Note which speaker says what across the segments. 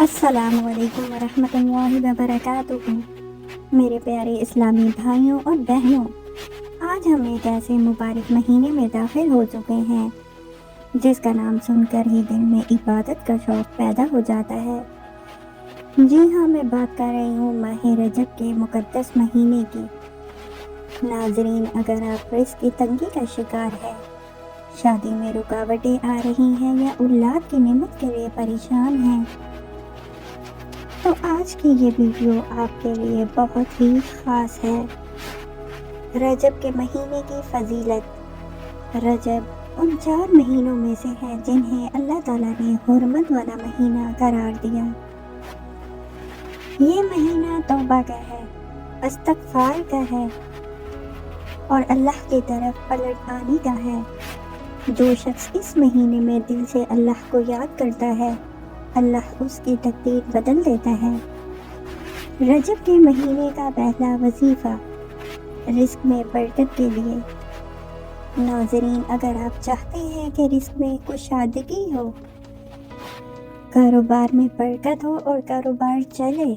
Speaker 1: السلام علیکم ورحمۃ اللہ وبرکاتہ۔ میرے پیارے اسلامی بھائیوں اور بہنوں، آج ہم ایک ایسے مبارک مہینے میں داخل ہو چکے ہیں جس کا نام سن کر ہی دل میں عبادت کا شوق پیدا ہو جاتا ہے۔ جی ہاں، میں بات کر رہی ہوں ماہ رجب کے مقدس مہینے کی۔ ناظرین، اگر آپ رزق کی تنگی کا شکار ہے، شادی میں رکاوٹیں آ رہی ہیں یا اولاد کی نعمت کے لیے پریشان ہیں، تو آج کی یہ ویڈیو آپ کے لیے بہت ہی خاص ہے۔ رجب کے مہینے کی فضیلت۔ رجب ان 4 مہینوں میں سے ہے جنہیں اللہ تعالیٰ نے حرمت والا مہینہ قرار دیا۔ یہ مہینہ توبہ کا ہے، استغفار کا ہے اور اللہ کی طرف پلٹ آنے کا ہے۔ جو شخص اس مہینے میں دل سے اللہ کو یاد کرتا ہے، اللہ اس کی تقدیر بدل دیتا ہے۔ رجب کے مہینے کا پہلا وظیفہ رزق میں برکت کے لیے۔ ناظرین، اگر آپ چاہتے ہیں کہ رزق میں کشادگی ہو، کاروبار میں برکت ہو اور کاروبار چلے،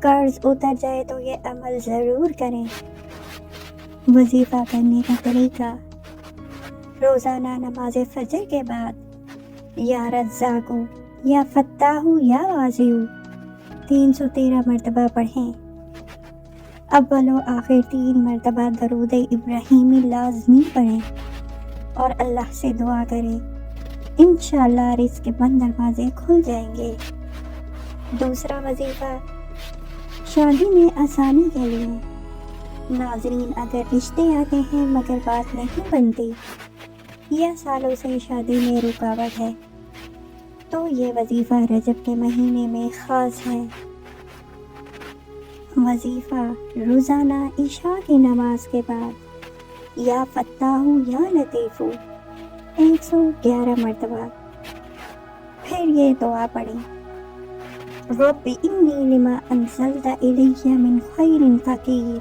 Speaker 1: قرض اتر جائے، تو یہ عمل ضرور کریں۔ وظیفہ کرنے کا طریقہ: روزانہ نماز فجر کے بعد یا رزاقو یا فتاحو یا واسعو 313 مرتبہ پڑھیں۔ اول و آخر 3 مرتبہ درود ابراہیمی لازمی پڑھیں اور اللہ سے دعا کریں، انشاءاللہ رزق کے بند دروازے کھل جائیں گے۔ دوسرا وظیفہ شادی میں آسانی کے لیے۔ ناظرین، اگر رشتے آتے ہیں مگر بات نہیں بنتی یا سالوں سے شادی میں رکاوٹ ہے، تو یہ وظیفہ رجب کے مہینے میں خاص ہے۔ وظیفہ روزانہ عشاء کی نماز کے بعد یا فتاحو یا لطیفو 111 مرتبہ۔ پھر یہ دعا پڑھیں، رب انی لما انزلت الی من خیر فقیر۔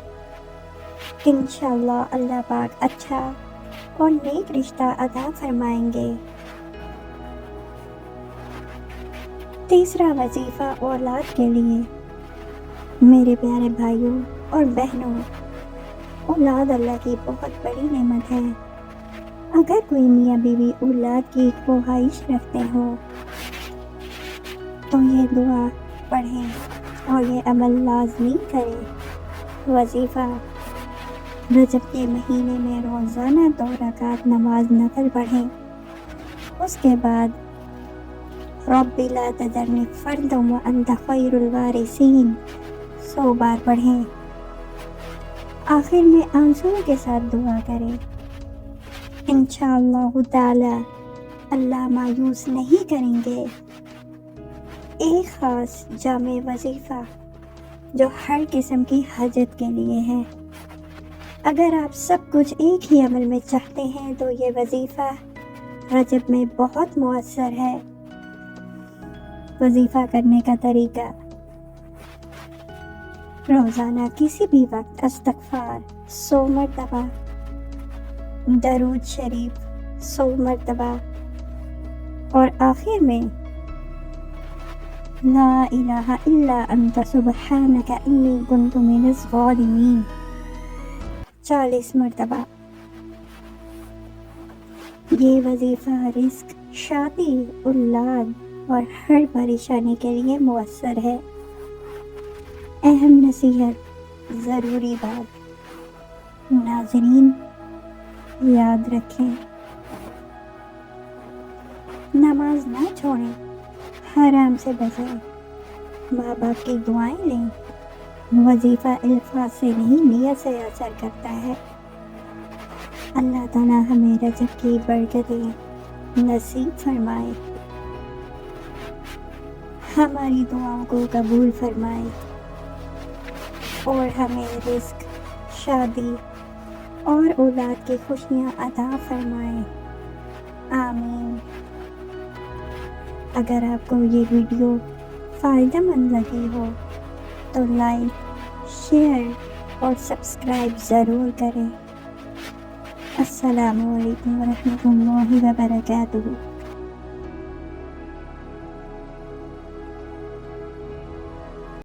Speaker 1: انشاءاللہ اللہ پاک اچھا اور نیک رشتہ عطا فرمائیں گے۔ تیسرا وظیفہ اولاد کے لیے۔ میرے پیارے بھائیوں اور بہنوں، اولاد اللہ کی بہت بڑی نعمت ہے۔ اگر کوئی میاں بیوی اولاد کی خواہش رکھتے ہوں تو یہ دعا پڑھیں اور یہ عمل لازمی کریں۔ وظیفہ رجب کے مہینے میں روزانہ 2 رکعت نماز نفل پڑھیں۔ اس کے بعد رب لا تذرنی فردا وانت خیر الوارثین 100 بار پڑھیں۔ آخر میں آنسو کے ساتھ دعا کریں، انشاءاللہ تعالی اللہ مایوس نہیں کریں گے۔ ایک خاص جامع وظیفہ جو ہر قسم کی حاجت کے لیے ہے۔ اگر آپ سب کچھ ایک ہی عمل میں چاہتے ہیں تو یہ وظیفہ رجب میں بہت مؤثر ہے۔ وظیفہ کرنے کا طریقہ: روزانہ کسی بھی وقت استغفار 100 مرتبہ، درود شریف 100 مرتبہ اور آخر میں لا الہ الا انت سبحانک انی کنت من الظالمین 40 مرتبہ۔ یہ وظیفہ رزق، شادی، اولاد اور ہر پریشانی کے لیے مؤثر ہے۔ اہم نصیحت، ضروری بات: ناظرین یاد رکھیں، نماز نہ چھوڑیں، حرام سے بچیں، ماں باپ کی دعائیں لیں۔ وظیفہ الفاظ سے نہیں، نیت سے اثر کرتا ہے۔ اللہ تعالیٰ ہمیں رجب کی برکتیں نصیب فرمائے، ہماری دعاؤں کو قبول فرمائے اور ہمیں رزق، شادی اور اولاد کی خوشیاں عطا فرمائے، آمین۔ اگر آپ کو یہ ویڈیو فائدہ مند لگی ہو تو لائک، شیئر اور سبسکرائب ضرور کریں۔ السلام علیکم ورحمۃ اللہ وبرکاتہ۔